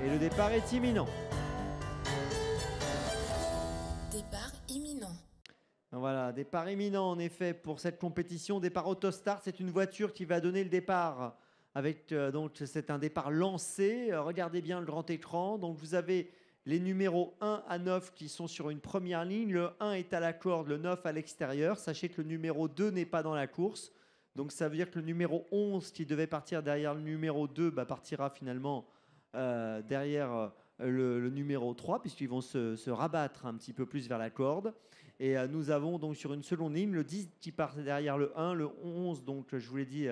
Et le départ est imminent. Départ imminent. Voilà, départ imminent en effet pour cette compétition. Départ Autostart, c'est une voiture qui va donner le départ. Donc c'est un départ lancé. Regardez bien le grand écran. Donc vous avez les numéros 1 à 9 qui sont sur une première ligne. Le 1 est à la corde, le 9 à l'extérieur. Sachez que le numéro 2 n'est pas dans la course. Donc ça veut dire que le numéro 11 qui devait partir derrière le numéro 2 partira finalement derrière le numéro 3 puisqu'ils vont se rabattre un petit peu plus vers la corde. Et nous avons donc sur une seconde ligne le 10 qui part derrière le 1, le 11, donc je vous l'ai dit,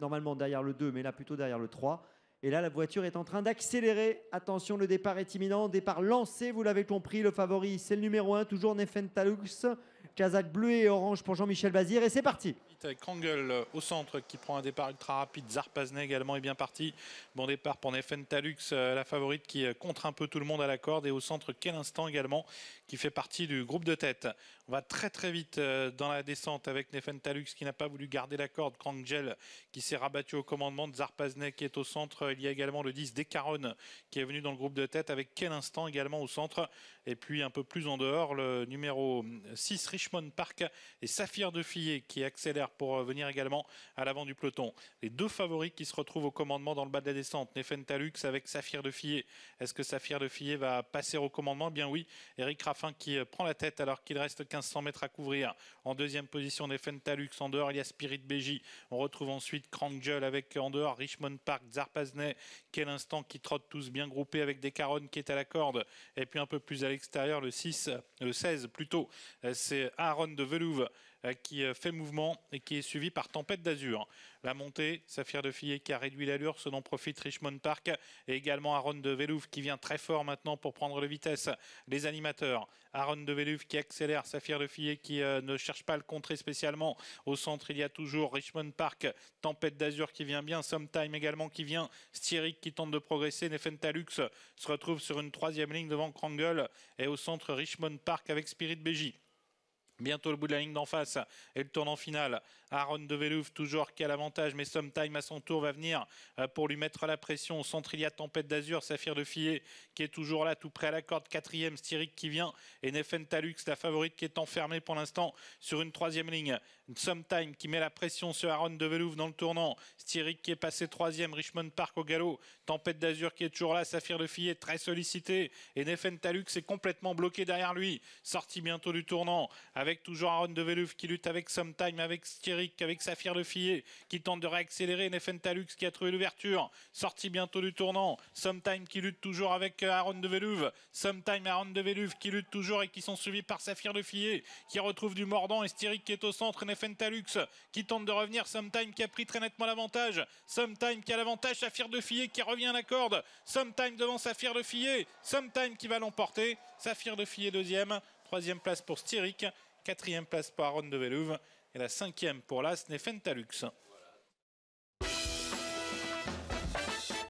normalement derrière le 2, mais là plutôt derrière le 3. Et là, la voiture est en train d'accélérer. Attention, le départ est imminent. Départ lancé, vous l'avez compris. Le favori, c'est le numéro 1, toujours Nefentalux. Casaque bleu et orange pour Jean-Michel Bazir. Et c'est parti. Avec Krangel au centre qui prend un départ ultra rapide. Zarpazne également est bien parti. Bon départ pour Nefentalux, la favorite qui contre un peu tout le monde à la corde. Et au centre, Quel Instant également qui fait partie du groupe de tête. On va très très vite dans la descente avec Nefentalux qui n'a pas voulu garder la corde. Krangel qui s'est rabattu au commandement de Zarpazne qui est au centre. Il y a également le 10 Decaron qui est venu dans le groupe de tête avec Quel Instant également au centre. Et puis un peu plus en dehors, le numéro 6 Richmond Park et Saphir de Fillet qui accélère pour venir également à l'avant du peloton. Les deux favoris qui se retrouvent au commandement dans le bas de la descente. Nefentalux avec Saphir de Fillet. Est-ce que Saphir de Fillet va passer au commandement? Eh bien oui. Eric Raffin qui prend la tête alors qu'il reste 1500 mètres à couvrir. En deuxième position, Nefentalux. En dehors, il y a Spirit Beji. On retrouve ensuite Krangel avec en dehors Richmond Park, Zarpazne. Quel Instant qui trotte tous bien groupés avec Decaron qui est à la corde. Et puis un peu plus à l'extérieur, le 16 plutôt. C'est Aaron de Velouve qui fait mouvement et qui est suivi par Tempête d'Azur. La montée, Saphir de Fillet qui a réduit l'allure, ce dont profite Richmond Park et également Aaron de Velouve qui vient très fort maintenant pour prendre les vitesses. Les animateurs, Aaron de Velouve qui accélère, Saphir de Fillet qui ne cherche pas à le contrer spécialement. Au centre, il y a toujours Richmond Park, Tempête d'Azur qui vient bien, Sometime également qui vient, Styric qui tente de progresser, Nefentalux se retrouve sur une troisième ligne devant Krangel et au centre Richmond Park avec Spirit Beji. Bientôt le bout de la ligne d'en face et le tournant final. Aaron de Velouve toujours qui a l'avantage, mais Sometime à son tour va venir pour lui mettre la pression. Au centre, il y a Tempête d'Azur, Saphir de Fillet qui est toujours là, tout près à la corde. Quatrième, Styric qui vient et Nefentalux, la favorite qui est enfermée pour l'instant sur une troisième ligne. Sometime qui met la pression sur Aaron de Velouve dans le tournant. Styric qui est passé troisième, Richmond Park au galop. Tempête d'Azur qui est toujours là, Saphir de Fillet très sollicité et Nefentalux est complètement bloqué derrière lui. Sorti bientôt du tournant avec toujours Aaron de Velouve qui lutte avec Sometime, avec Styric, avec Saphir de Fillet qui tente de réaccélérer. Nefentalux qui a trouvé l'ouverture. Sorti bientôt du tournant. Sometime qui lutte toujours avec Aaron de Velouve. Sometime et Aaron de Velouve qui luttent toujours et qui sont suivis par Saphir de Fillet qui retrouve du mordant et Styric qui est au centre. Nefentalux qui tente de revenir. Sometime qui a pris très nettement l'avantage. Sometime qui a l'avantage. Saphir de Fillet qui revient à la corde. Sometime devant Saphir de Fillet. Sometime qui va l'emporter. Saphir de Fillet deuxième. Troisième place pour Styric. Quatrième place pour Aaron de Velouve et la cinquième pour l'As Nefentalux.